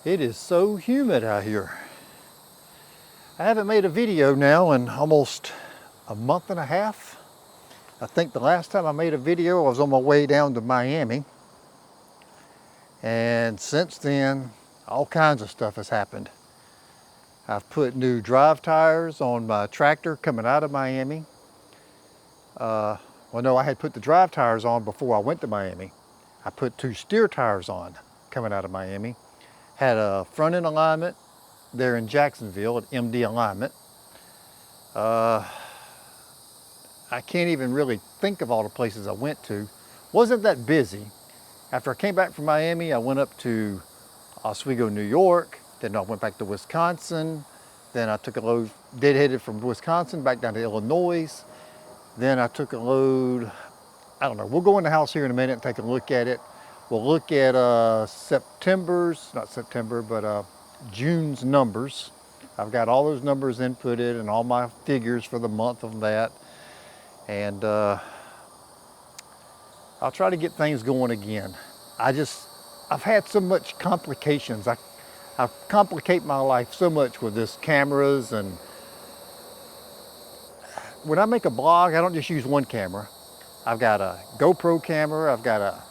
It is so humid out here. I haven't made a video now in almost a month and a half. I think the last time I made a video, I was on my way down to Miami. And since then, all kinds of stuff has happened. I've put new drive tires on my tractor coming out of Miami. Well, no, I had put the drive tires on before I went to Miami. I put 2 steer tires on coming out of Miami. Had a front end alignment there in Jacksonville at MD Alignment. I can't even really think of all the places I went to. Wasn't that busy. After I came back from Miami, I went up to Oswego, New York. Then I went back to Wisconsin. Then I took a load, deadheaded from Wisconsin back down to Illinois. Then I took a load, I don't know, we'll go in the house here in a minute and take a look at it. We'll look at June's numbers. I've got all those numbers inputted and all my figures for the month of that. And I'll try to get things going again. I've had so much complications. I complicate my life so much with this cameras, and when I make a blog, I don't just use one camera. I've got a GoPro camera, I've got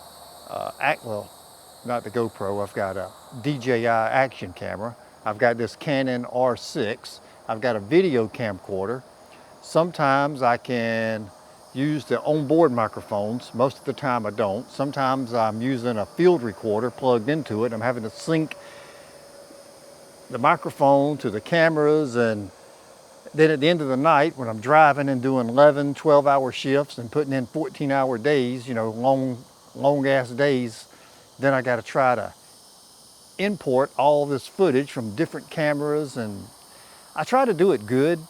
not the GoPro, I've got a DJI action camera. I've got this Canon R6. I've got a video camcorder. Sometimes I can use the onboard microphones. Most of the time I don't. Sometimes I'm using a field recorder plugged into it. I'm having to sync the microphone to the cameras, and then at the end of the night when I'm driving and doing 11, 12-hour shifts and putting in 14-hour days, you know, long ass days, then I got to try to import all this footage from different cameras, and I try to do it good,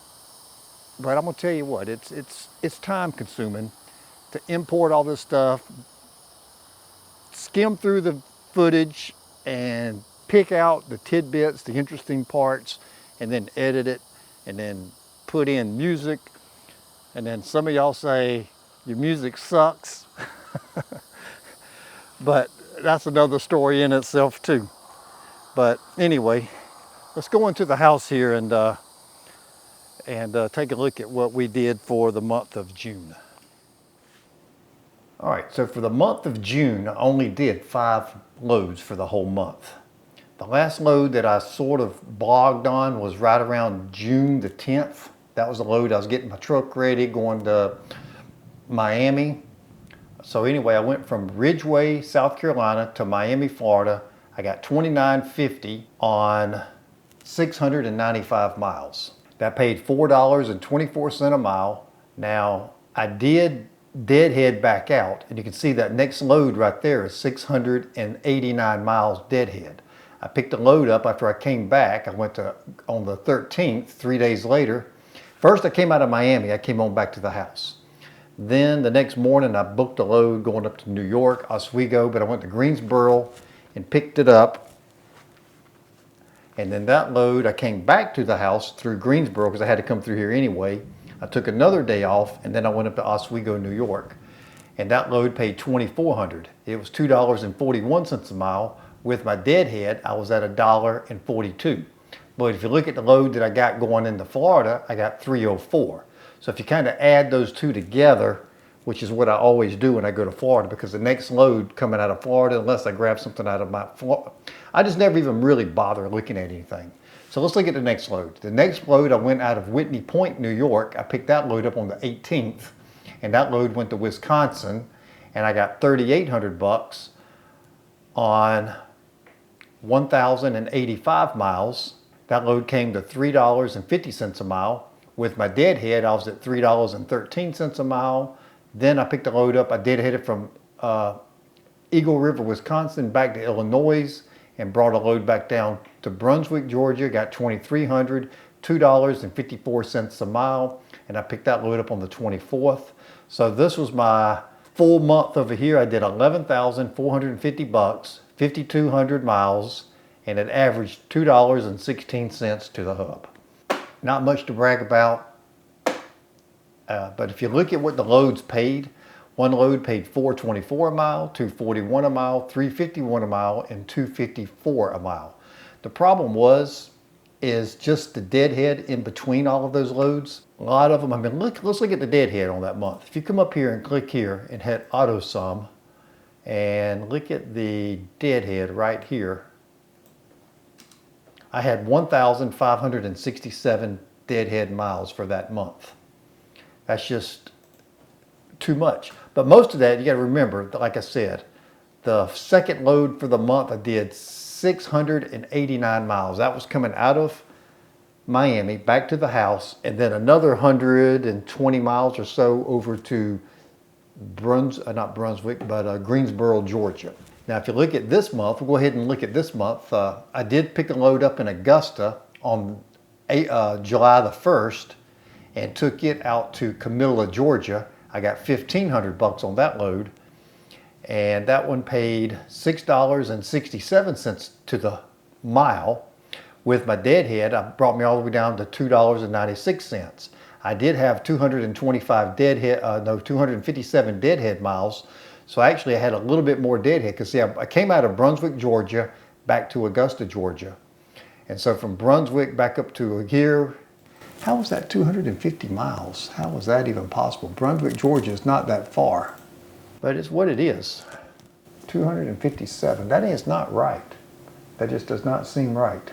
but I'm gonna tell you what, it's time consuming to import all this stuff, skim through the footage and pick out the tidbits, the interesting parts, and then edit it, and then put in music. And then some of y'all say your music sucks. But that's another story in itself too. But anyway, let's go into the house here and take a look at what we did for the month of June. All right, so for the month of June, I only did 5 loads for the whole month. The last load that I sort of blogged on was right around June the 10th. That was the load I was getting my truck ready, going to Miami. So anyway, I went from Ridgeway, South Carolina to Miami, Florida. I got $29.50 on 695 miles. That paid $4.24 a mile. Now, I did deadhead back out, and you can see that next load right there is 689 miles deadhead. I picked the load up after I came back. I went to, on the 13th, 3 days later. First I came out of Miami, I came on back to the house. Then the next morning I booked a load going up to New York, Oswego, but I went to Greensboro and picked it up. And then that load, I came back to the house through Greensboro because I had to come through here anyway. I took another day off, and then I went up to Oswego, New York. And that load paid $2,400. It was $2.41 a mile. With my deadhead, I was at $1.42. But if you look at the load that I got going into Florida, I got $3.04. So if you kind of add those two together, which is what I always do when I go to Florida, because the next load coming out of Florida, unless I grab something out of my Florida, I just never even really bother looking at anything. So let's look at the next load. The next load, I went out of Whitney Point, New York. I picked that load up on the 18th, and that load went to Wisconsin, and I got $3,800 on 1,085 miles. That load came to $3.50 a mile. With my deadhead, I was at $3.13 a mile. Then I picked a load up. I deadheaded from Eagle River, Wisconsin, back to Illinois, and brought a load back down to Brunswick, Georgia. Got $2,300, $2.54 a mile, and I picked that load up on the 24th. So this was my full month over here. I did $11,450, 5,200 miles, and it averaged $2.16 to the hub. Not much to brag about, but if you look at what the loads paid, one load paid $4.24 a mile, $2.41 a mile, $3.51 a mile, and $2.54 a mile. The problem is just the deadhead in between all of those loads. A lot of them, I mean, let's look at the deadhead on that month. If you come up here and click here and hit auto sum and look at the deadhead right here, I had 1,567 deadhead miles for that month. That's just too much. But most of that, you got to remember, like I said, the second load for the month I did 689 miles. That was coming out of Miami back to the house, and then another 120 miles or so over to Greensboro, Georgia. Now, if you look at this month, we'll go ahead and look at this month. I did pick a load up in Augusta on July the 1st and took it out to Camilla, Georgia. I got $1,500 on that load, and that one paid $6.67 to the mile. With my deadhead, it brought me all the way down to $2.96. I did have 257 deadhead miles, so actually I had a little bit more deadhead, because see, I came out of Brunswick, Georgia, back to Augusta, Georgia. And so from Brunswick back up to here, how was that 250 miles? How was that even possible? Brunswick, Georgia is not that far, but it's what it is. 257, that is not right. That just does not seem right.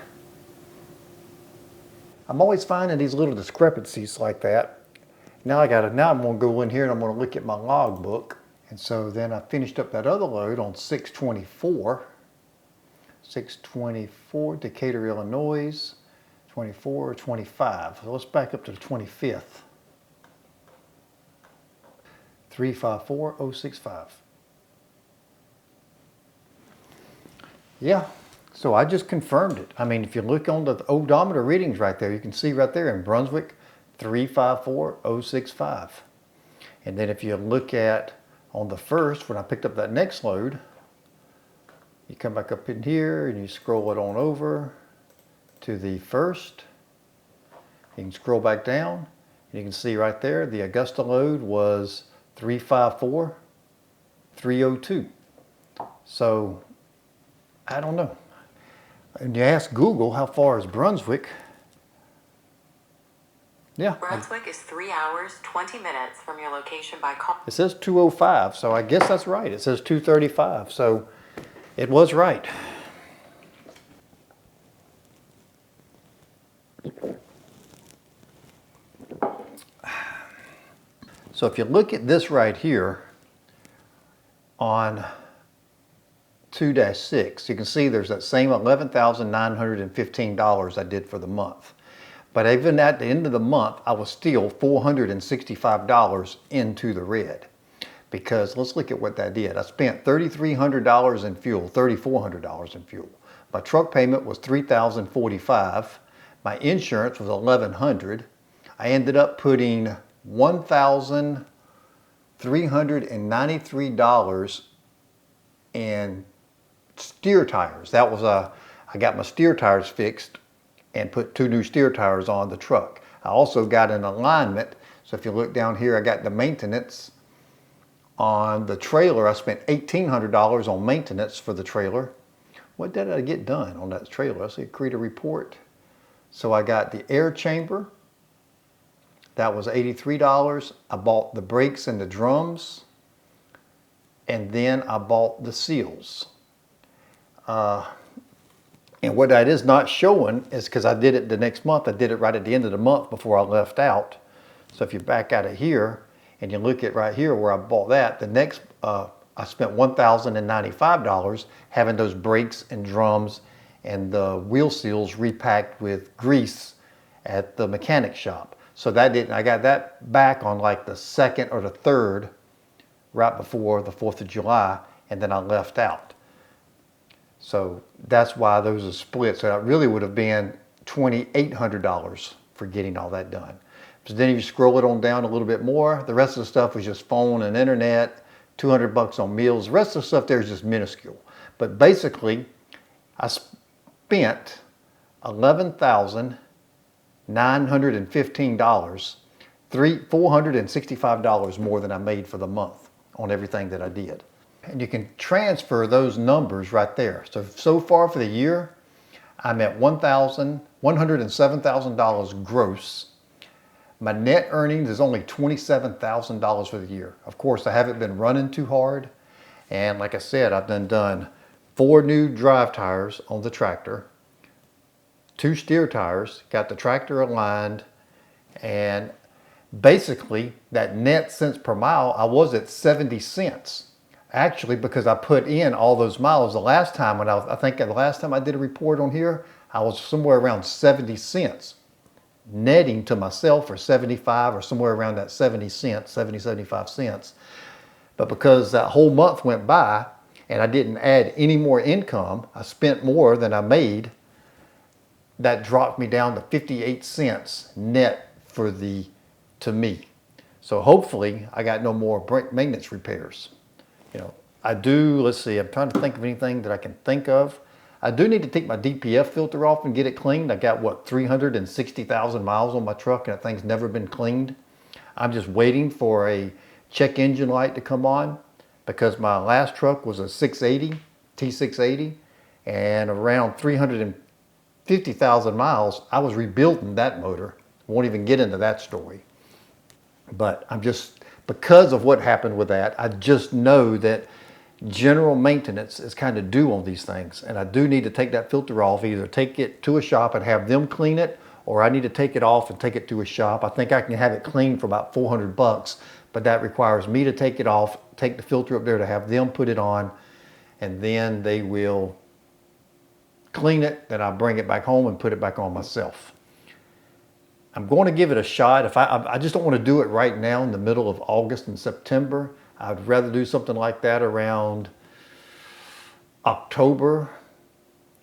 I'm always finding these little discrepancies like that. Now I'm gonna go in here and I'm gonna look at my log book. And so then I finished up that other load on 624 Decatur, Illinois, 24, 25. So let's back up to the 25th. 354065. Yeah. So I just confirmed it. I mean, if you look on the odometer readings right there, you can see right there in Brunswick, 354065. And then if you look at on the 1st, when I picked up that next load, you come back up in here and you scroll it on over to the 1st. You can scroll back down and you can see right there, the Augusta load was 354302. So I don't know. And you ask Google, how far is Brunswick? Yeah. Brunswick is 3 hours, 20 minutes from your location by car. It says 205, so I guess that's right. It says 235, so it was right. So if you look at this right here on 2-6, you can see there's that same $11,915 I did for the month. But even at the end of the month, I was still $465 into the red. Because let's look at what that did. I spent $3,300 in fuel, $3,400 in fuel. My truck payment was $3,045. My insurance was $1,100. I ended up putting $1,393 in steer tires. That was I got my steer tires fixed and put 2 new steer tires on the truck. I also got an alignment. So if you look down here, I got the maintenance on the trailer. I spent $1,800 on maintenance for the trailer. What did I get done on that trailer? I see create a report. So I got the air chamber. That was $83. I bought the brakes and the drums. And then I bought the seals. And what that is not showing is because I did it the next month. I did it right at the end of the month before I left out. So if you back out of here and you look at right here where I bought that, the next, I spent $1,095 having those brakes and drums and the wheel seals repacked with grease at the mechanic shop. So that didn't, I got that back on like the 2nd or the 3rd, right before the 4th of July, and then I left out. So that's why those are split. So that really would have been $2,800 for getting all that done. So then if you scroll it on down a little bit more, the rest of the stuff was just phone and internet, $200 on meals. The rest of the stuff there is just minuscule. But basically, I spent $11,915, $465 more than I made for the month on everything that I did. And you can transfer those numbers right there. So far for the year, I'm at $107,000 gross. My net earnings is only $27,000 for the year. Of course, I haven't been running too hard. And like I said, I've done 4 new drive tires on the tractor, 2 steer tires, got the tractor aligned, and basically that net cents per mile, I was at 70 cents. Actually, because I put in all those miles the last time when I think the last time I did a report on here, I was somewhere around 70 cents. Netting to myself for 75 or somewhere around that 70 cents, 70, 75 cents. But because that whole month went by and I didn't add any more income, I spent more than I made, that dropped me down to 58 cents net to me. So hopefully I got no more maintenance repairs. I do, let's see, I'm trying to think of anything that I can think of. I do need to take my DPF filter off and get it cleaned. I got 360,000 miles on my truck and that thing's never been cleaned. I'm just waiting for a check engine light to come on because my last truck was a 680, T680, and around 350,000 miles, I was rebuilding that motor. Won't even get into that story. But because of what happened with that, I just know that general maintenance is kind of due on these things. And I do need to take that filter off, either take it to a shop and have them clean it, or I need to take it off and take it to a shop. I think I can have it cleaned for about $400, but that requires me to take it off, take the filter up there to have them put it on, and then they will clean it. Then I'll bring it back home and put it back on myself. I'm going to give it a shot. I just don't want to do it right now in the middle of August and September. I'd rather do something like that around October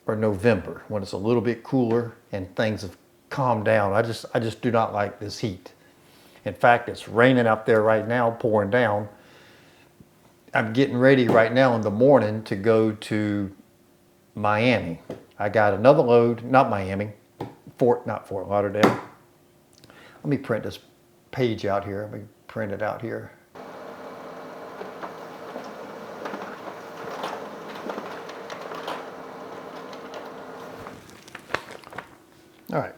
or November when it's a little bit cooler and things have calmed down. I just do not like this heat. In fact, it's raining out there right now, pouring down. I'm getting ready right now in the morning to go to Miami. I got another load, not Miami, not Fort Lauderdale. Let me print this page out here. Let me print it out here. All right,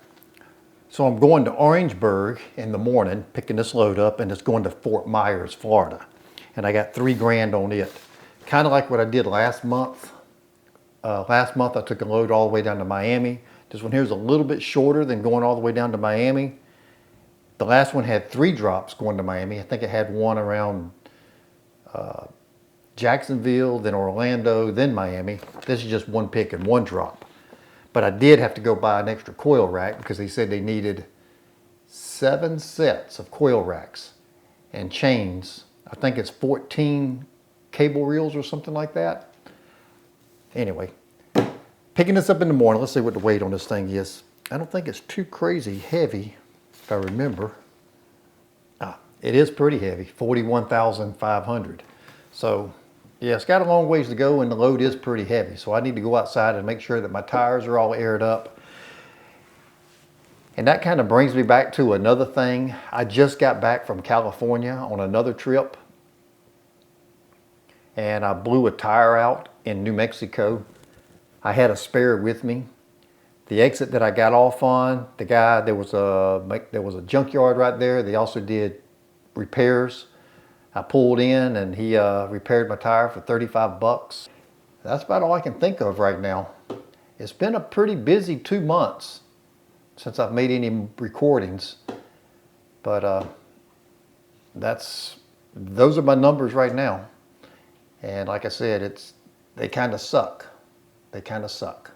so I'm going to Orangeburg in the morning, picking this load up, and it's going to Fort Myers, Florida. And I got $3 grand on it. Kind of like what I did last month. Last month I took a load all the way down to Miami. This one here is a little bit shorter than going all the way down to Miami. The last one had 3 drops going to Miami. I think it had one around Jacksonville, then Orlando, then Miami. This is just one pick and 1 drop. But I did have to go buy an extra coil rack because they said they needed 7 sets of coil racks and chains. I think it's 14 cable reels or something like that. Anyway, picking this up in the morning. Let's see what the weight on this thing is. I don't think it's too crazy heavy, if I remember. It is pretty heavy, 41,500. So yeah, it's got a long ways to go and the load is pretty heavy. So I need to go outside and make sure that my tires are all aired up. And that kind of brings me back to another thing. I just got back from California on another trip. And I blew a tire out in New Mexico. I had a spare with me. The exit that I got off on, there was a junkyard right there. They also did repairs. I pulled in and he repaired my tire for 35 bucks. That's about all I can think of right now. It's been a pretty busy 2 months since I've made any recordings. But those are my numbers right now. And like I said, they kind of suck. They kind of suck.